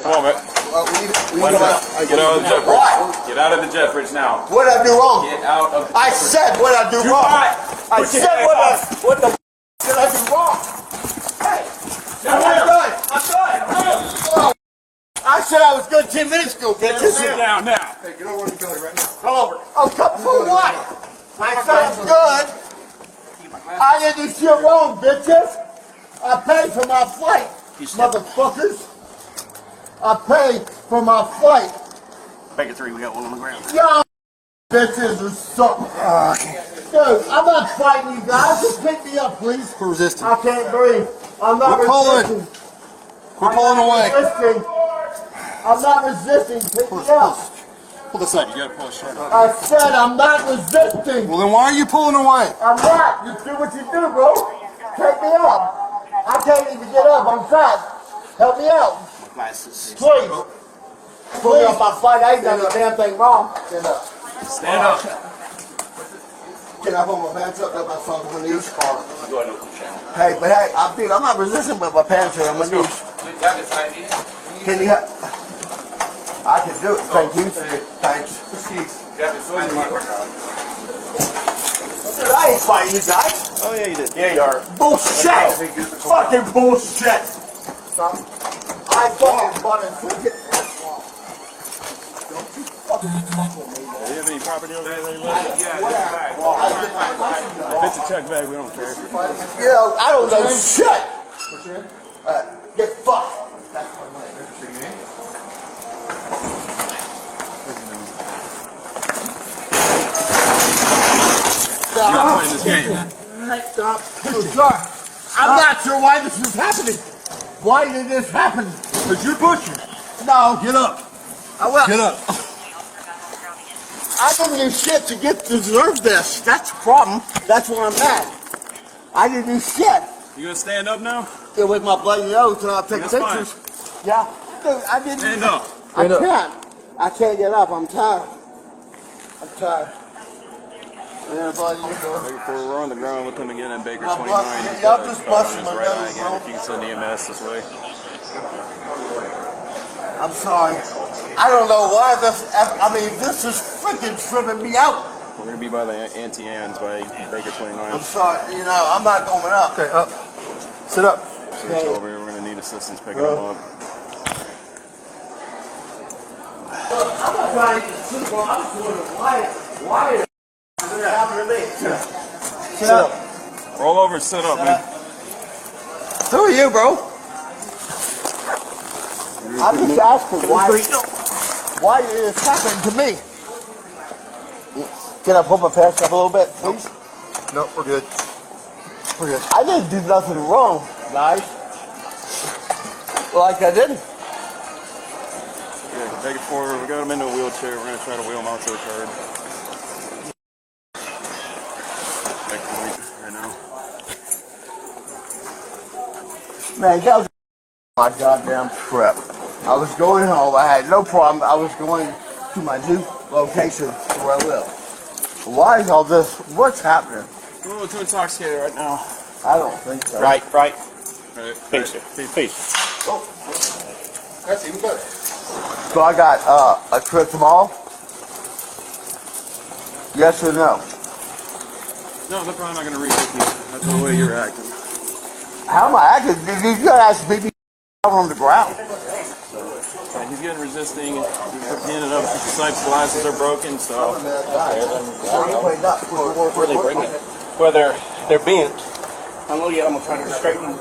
Come on, man. Get out of the jet bridge. Get out of the jet bridge now. What did I do wrong? Get out of the jet I bridge. said what I do wrong. I said what the did I do wrong? Hey, I'm done. I said I was good 10 minutes ago, bitch. Sit down now. Hey, get over where you're going right now. Come over. Oh, come for what? I said I was good. I didn't do shit wrong, bitches. I paid for my flight, motherfuckers. I paid for my flight. Baker 3, we got one on the ground. Y'all bitches or something. Dude, I'm not fighting you guys. Just pick me up, please. We're resisting. I can't breathe. I'm not resisting. We're pulling away. I'm not resisting. Pick me up. Pull this side. You gotta pull a shirt up. I said I'm not resisting. Well, then why are you pulling away? I'm not. You do what you do, bro. Take me up. I can't even get up. I'm fat. Help me out. Glasses. Please. Pull me off my flight. I ain't done a damn thing wrong. Stand up. Stand up. Can I hold my pants up? Got my phone on my knees. Hey, but hey, I'm not resisting, but my pants are on my knees. Can you? I can do it. Thank you. Thanks. Dude, I ain't fighting you guys. Oh, yeah, you did. Yeah, you are. Bullshit. Fucking bullshit. I fucking bought it. Do you have any property over there that you live? If it's a check bag, we don't care. You know, I don't know shit. Get fucked. You're not playing this game. Stop. Sir, I'm not sure why this is happening. Why did this happen? Because you're pushing. No. Get up. I will. Get up. I didn't do shit to deserve this. That's the problem. That's where I'm at. I didn't do shit. You gonna stand up now? Get with my bloody nose and I'll take That's pictures. Yeah. Dude, I didn't. Stand up. I can't. I can't get up. I'm tired. I'm tired. Yeah, buddy, you go. We're on the ground with him again in Baker My 29. blood- y'all just busting my Right eye nose, again. bro. If you can send EMS this way. I'm sorry. I don't know why this. I mean, this is freaking tripping me out. We're gonna be by the Anti-Ans by Baker 29. I'm sorry. You know, I'm not going up. Okay, up. Sit up. Search over here. We're gonna need assistance picking him up. I'm not trying to get super. I'm just wondering why is it happening to me? Sit up. Roll over and sit up, man. Who are you, bro? I'm just asking why did this happen to me? Can I pull my pants up a little bit, please? No, we're good. We're good. I didn't do nothing wrong, guys. Like I didn't. Yeah, take it forward. We got him into a wheelchair. We're gonna try to wheel him out to the card. Right now. Man, that was my goddamn trip. I was going home. I had no problem. I was going to my new location where I live. Why is all this? What's happening? We're a little too intoxicated right now. I don't think so. Right. Right. Face it. Face. Oh, that's even better. So I got a trip tomorrow? Yes or no? No, they're probably not gonna retake you. That's the way you're acting. How am I acting? You guys beat me on the ground. And he's getting resisting. He's handing up. The snipe's glasses are broken, so. Where they bring it? Where they're bent. I'm gonna try to straighten them.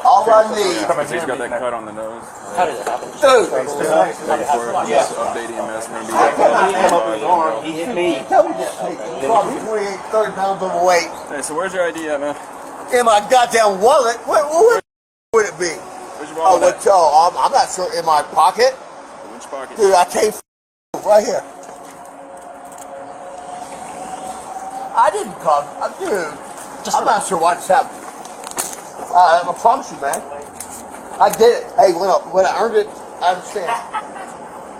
All I need. He's got that cut on the nose. How did it happen? Dude, Yes. Update EMS. We're He came up with his arm. He hit me. probably 28, 30 pounds overweight. Hey, so where's your ID at, man? In my goddamn wallet? Where would it be? Where's your Oh, wallet what, I'm not sure. In my pocket? at? Which pocket? Dude, I came right here. I didn't come. Dude, I'm not sure what just happened. I promise you, man. I did it. Hey, when I earned it, I understand.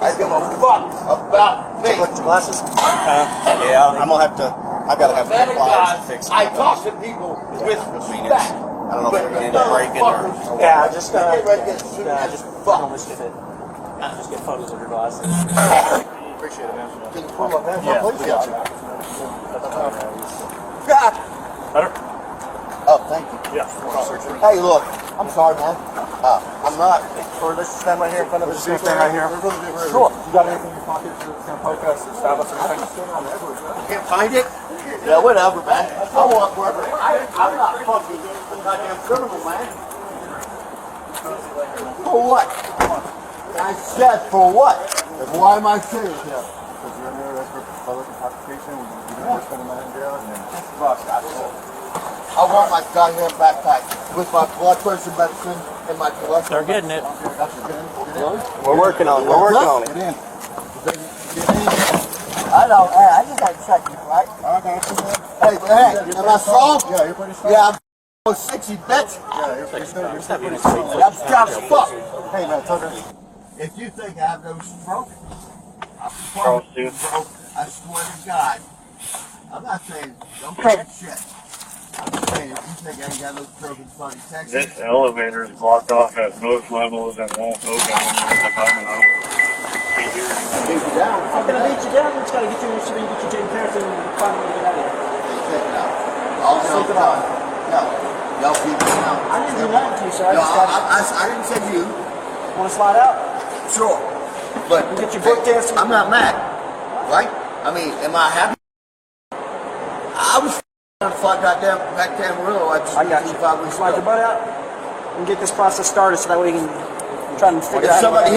I give a fuck about me. With the glasses? Yeah, I'm gonna have to. I gotta have That the glasses guy, fixed. I talk to people with respect. I don't know if they're getting breaking or. Yeah, just Fuck. almost get it. Just get photos of your glasses. Appreciate it, man. Can you pull my pants Yeah. up, please? Better? Oh, thank you. Yeah. Hey, look, I'm sorry, man. I'm not. Or let's just stand right here in front of the Just stand right here. Sure. You got anything in your pocket that's gonna poke us or stab us or anything? Can't find it? Yeah, whatever, man. I walk wherever. I'm not fucking a goddamn criminal, man. For what? I said for what? And why am I sitting here? Because you're under arrest for public intoxication. You're going to spend a night in jail. And then I want my goddamn backpack with my blood pressure medicine and my cholesterol. They're getting it. We're working on it. We're working on it. get in. I know. Hey, I just got to check you, right? I got you, man. Hey, am I strong? Yeah, you're pretty strong. Yeah, I'm 60, bitch. Yeah, you're pretty strong. I'm strong as fuck. Hey, man, Tucker. If you think I have no stroke, I promise you, bro. I swear to God. I'm not saying don't talk shit. I'm just saying if you think I ain't got no stroke in fucking Texas. This elevator is blocked off at most levels and won't open when you're in the apartment level. Beat you down. I'm gonna beat you down. We just gotta get you so we can get you taken care of and find a way to get out of here. Check it out. All Sleep it done. out. No. Y'all beat me down. I didn't do nothing to you, sir. I No, just got I didn't say you. wanna slide out. Sure. But You get your book there. I'm not mad. Right? I mean, am I happy? I was fuck goddamn back damn real. I got you. Slide your butt out and get this process started so that way we can try and figure If out. somebody hit